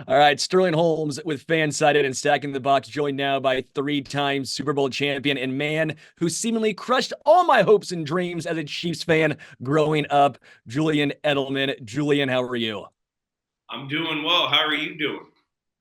All right, Sterling Holmes with Fansided and Stacking the Box, joined now by three-time Super Bowl champion and man who seemingly crushed all my hopes and dreams as a Chiefs fan growing up, Julian Edelman. Julian, how are you? I'm doing well. How are you doing?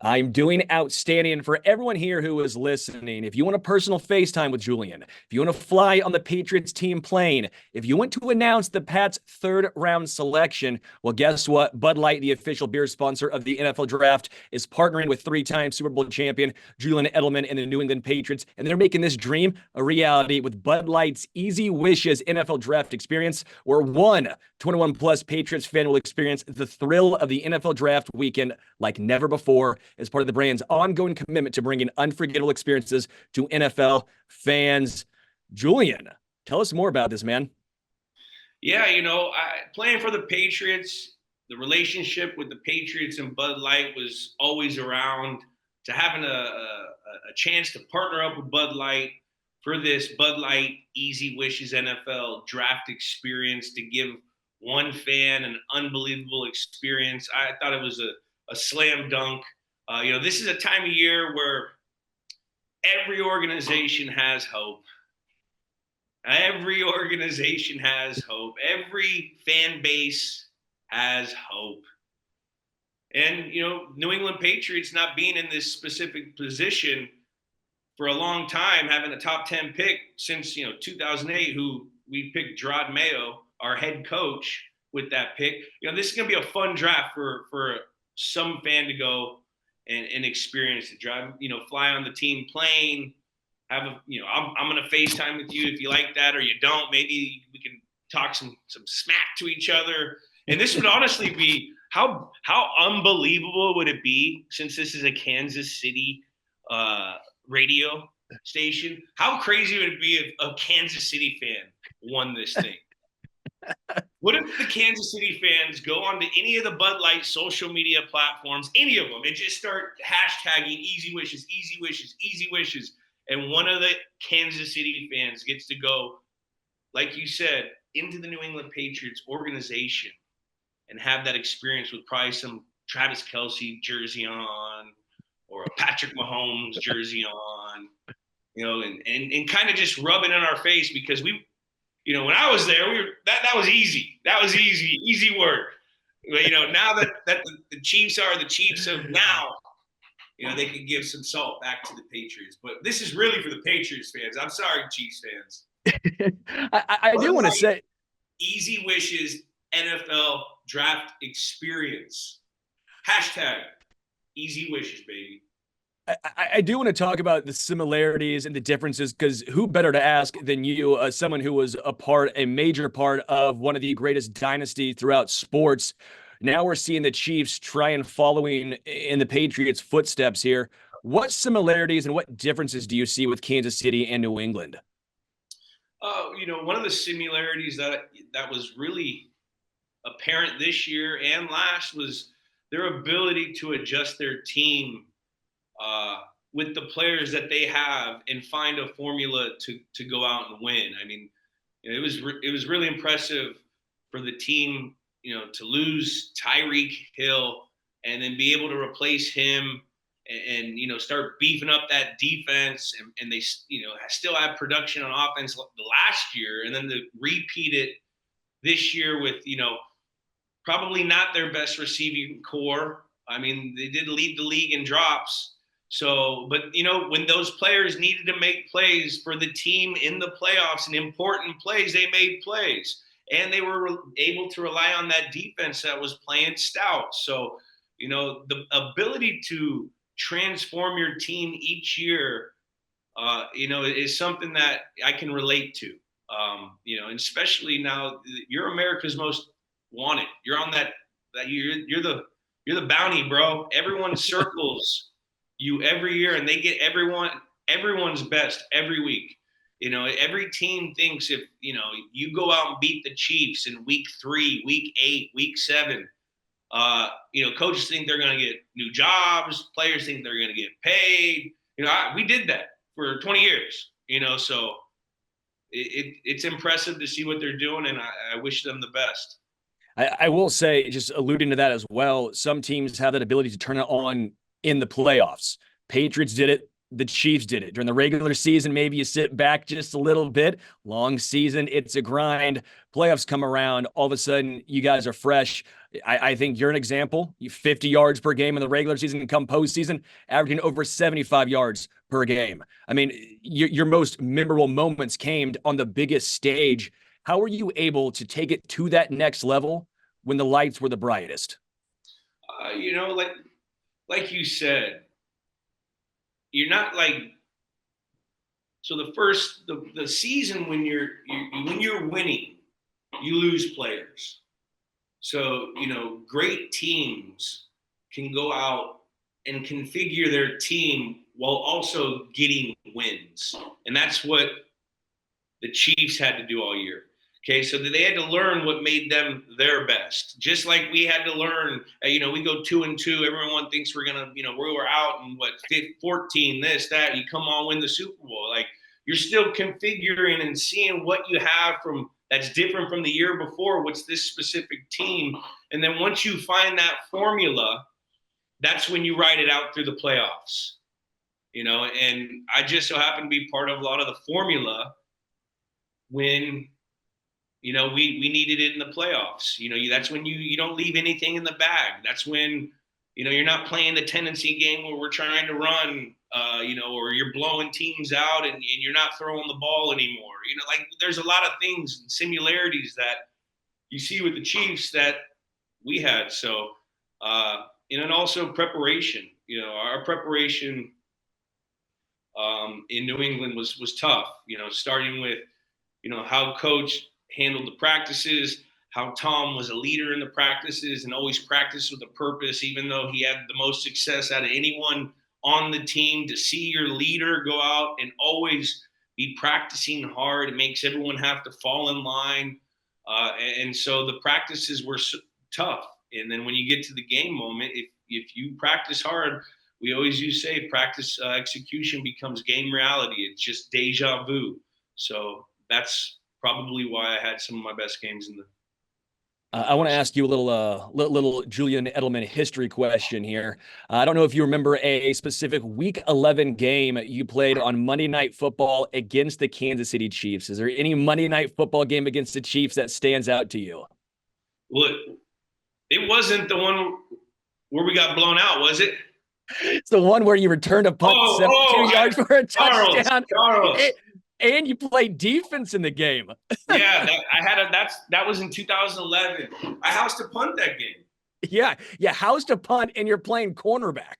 I'm doing outstanding. For everyone here who is listening, if you want a personal FaceTime with Julian, if you want to fly on the Patriots team plane, if you want to announce the Pats' third round selection, well, guess what? Bud Light, the official beer sponsor of the NFL draft, is partnering with three-time Super Bowl champion Julian Edelman and the New England Patriots, and they're making this dream a reality with Bud Light's Easy Wishes NFL draft experience, where one 21 plus Patriots fan will experience the thrill of the NFL draft weekend like never before as part of the brand's ongoing commitment to bringing unforgettable experiences to NFL fans. Julian, tell us more about this, man. Yeah, playing for the Patriots, the relationship with the Patriots and Bud Light was always around. To having a chance to partner up with Bud Light for this Bud Light Easy Wishes NFL draft experience to give one fan an unbelievable experience, I thought it was a slam dunk. This is a time of year where every organization has hope. Every organization has hope. Every fan base has hope. And, New England Patriots not being in this specific position for a long time, having a top 10 pick since, 2008, who we picked Gerard Mayo, our head coach, with that pick. This is going to be a fun draft for some fan to go and experience it. Drive, fly on the team plane, have I'm going to FaceTime with you if you like that or you don't. Maybe we can talk some smack to each other. And this would honestly be how unbelievable would it be, since this is a Kansas City radio station? How crazy would it be if a Kansas City fan won this thing? What if the Kansas City fans go onto any of the Bud Light social media platforms, any of them, and just start hashtagging easy wishes, easy wishes, easy wishes, and one of the Kansas City fans gets to go, like you said, into the New England Patriots organization and have that experience with probably some Travis Kelce jersey on or a Patrick Mahomes jersey on, and kind of just rub it in our face, because when I was there, that was easy. That was easy work. But, now that the Chiefs are the Chiefs of now, they could give some salt back to the Patriots. But this is really for the Patriots fans. I'm sorry, Chiefs fans. I do want to say, easy wishes NFL draft experience. Hashtag easy wishes, baby. I do want to talk about the similarities and the differences, because who better to ask than you, someone who was a major part of one of the greatest dynasties throughout sports. Now we're seeing the Chiefs try and following in the Patriots' footsteps here. What similarities and what differences do you see with Kansas City and New England? One of the similarities that was really apparent this year and last was their ability to adjust their team with the players that they have and find a formula to go out and win. I mean, it was really impressive for the team, to lose Tyreek Hill and then be able to replace him and start beefing up that defense, and they still have production on offense the last year, and then to repeat it this year with probably not their best receiving core. I mean, they did lead the league in drops. So, but when those players needed to make plays for the team in the playoffs and important plays, they made plays, and they were able to rely on that defense that was playing stout. So, the ability to transform your team each year, is something that I can relate to. And especially now, you're America's most wanted. You're on that you're the bounty, bro. Everyone circles you every year, and they get everyone's best every week. Every team thinks if you go out and beat the Chiefs in week 3, week 8, week 7, coaches think they're going to get new jobs, players think they're going to get paid. We did that for 20 years. So it's impressive to see what they're doing, and I wish them the best. I will say, just alluding to that as well, some teams have that ability to turn it on in the playoffs. Patriots did it. The Chiefs did it. During the regular season, maybe you sit back just a little bit. Long season, it's a grind. Playoffs come around, all of a sudden, you guys are fresh. I think you're an example. You 50 yards per game in the regular season, come postseason, averaging over 75 yards per game. I mean, your most memorable moments came on the biggest stage. How were you able to take it to that next level when the lights were the brightest? Like you said, you're not like so the season when you're winning, you lose players. So great teams can go out and configure their team while also getting wins, and that's what the Chiefs had to do all year. Okay, so they had to learn what made them their best. Just like we had to learn, we go 2-2. Everyone thinks we're gonna, we were out in 14, this, that. You come on, win the Super Bowl. Like you're still configuring and seeing what you have from that's different from the year before. What's this specific team? And then once you find that formula, that's when you ride it out through the playoffs. And I just so happen to be part of a lot of the formula when we needed it in the playoffs. That's when you don't leave anything in the bag. That's when you're not playing the tendency game where we're trying to run, or you're blowing teams out and you're not throwing the ball anymore. Like there's a lot of things and similarities that you see with the Chiefs that we had. So and also preparation. Our preparation in New England was tough. Starting with how coach handled the practices, how Tom was a leader in the practices and always practiced with a purpose, even though he had the most success out of anyone on the team. To see your leader go out and always be practicing hard, it makes everyone have to fall in line. And so the practices were tough. And then when you get to the game moment, if you practice hard, we always used to say practice execution becomes game reality. It's just deja vu. So that's probably why I had some of my best games in the. I want to ask you a little Julian Edelman history question here. I don't know if you remember a specific Week 11 game you played on Monday Night Football against the Kansas City Chiefs. Is there any Monday Night Football game against the Chiefs that stands out to you? Well, it wasn't the one where we got blown out, was it? It's the one where you returned a punt 72 yards for a touchdown. Charles. And you played defense in the game. Yeah, that was in 2011. I housed a punt that game. Yeah, housed a punt, and you're playing cornerback.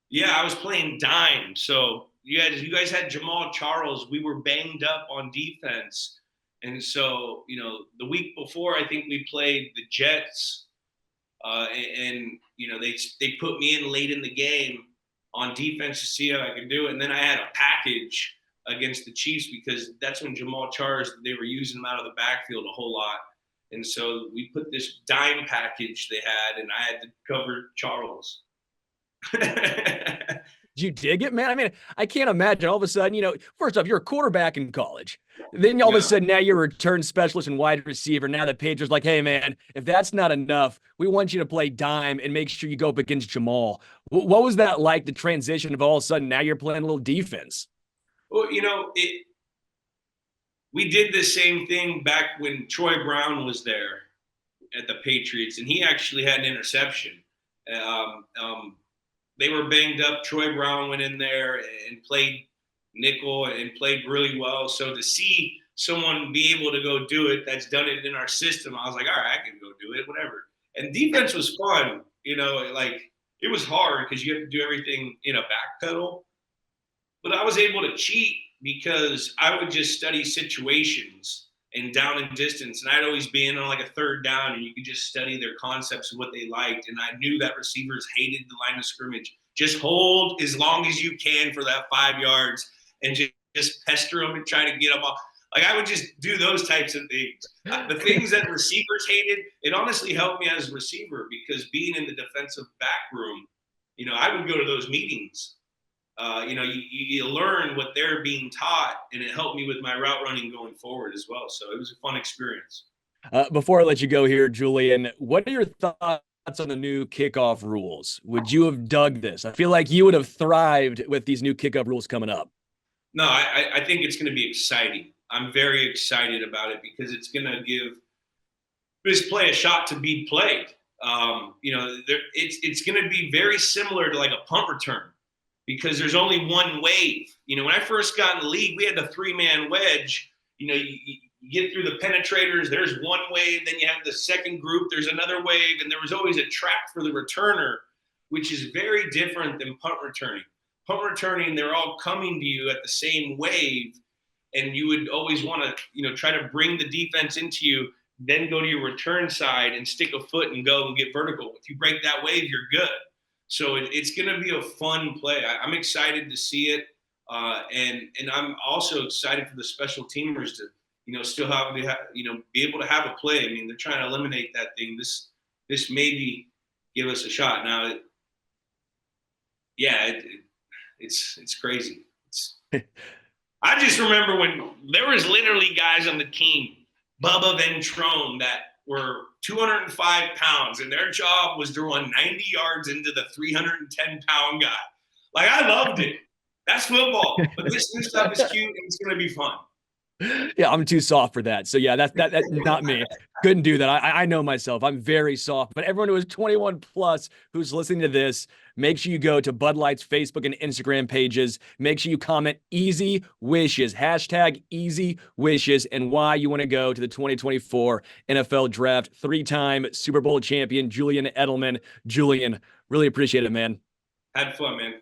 Yeah, I was playing dime. So you guys had Jamal Charles. We were banged up on defense, and so the week before, I think we played the Jets, and they put me in late in the game on defense to see how I could do it, and then I had a package against the Chiefs because that's when Jamal Charles, they were using him out of the backfield a whole lot. And so we put this dime package they had, and I had to cover Charles. Did you dig it, man? I mean, I can't imagine all of a sudden, first off, you're a quarterback in college. Then all of a sudden now you're a return specialist and wide receiver. Now the Patriots like, hey, man, if that's not enough, we want you to play dime and make sure you go up against Jamal. What was that like, the transition of all of a sudden now you're playing a little defense? Well, we did the same thing back when Troy Brown was there at the Patriots, and he actually had an interception. They were banged up. Troy Brown went in there and played nickel and played really well. So to see someone be able to go do it that's done it in our system, I was like, all right, I can go do it, whatever. And defense was fun. Like it was hard because you have to do everything in a back pedal. But I was able to cheat because I would just study situations and down and distance. And I'd always be in on like a third down, and you could just study their concepts and what they liked. And I knew that receivers hated the line of scrimmage. Just hold as long as you can for that 5 yards and just pester them and try to get them off. Like I would just do those types of things. The things that receivers hated, it honestly helped me as a receiver because being in the defensive back room, I would go to those meetings. You learn what they're being taught, and it helped me with my route running going forward as well. So it was a fun experience. Before I let you go here, Julian, what are your thoughts on the new kickoff rules? Would you have dug this? I feel like you would have thrived with these new kickoff rules coming up. No, I think it's going to be exciting. I'm very excited about it because it's going to give this play a shot to be played. It's going to be very similar to like a punt return because there's only one wave. When I first got in the league, we had the 3-man wedge. You get through the penetrators, there's one wave, then you have the second group, there's another wave, and there was always a track for the returner, which is very different than punt returning. Punt returning, they're all coming to you at the same wave, and you would always want to, try to bring the defense into you, then go to your return side and stick a foot and go and get vertical. If you break that wave, you're good. So it's going to be a fun play. I'm excited to see it, and I'm also excited for the special teamers to, still be able to have a play. I mean, they're trying to eliminate that thing. This maybe give us a shot. Now, it's crazy. I just remember when there was literally guys on the team, Bubba Ventrone, that were 205 pounds, and their job was to run 90 yards into the 310-pound guy. Like, I loved it. That's football. But this new stuff is cute, and it's going to be fun. Yeah, I'm too soft for that. So yeah, that's not me. Couldn't do that. I know myself. I'm very soft. But everyone who is 21 plus who's listening to this, make sure you go to Bud Light's Facebook and Instagram pages. Make sure you comment easy wishes, hashtag easy wishes, and why you want to go to the 2024 NFL Draft. 3-time Super Bowl champion Julian Edelman. Julian, really appreciate it, man. Had fun, man.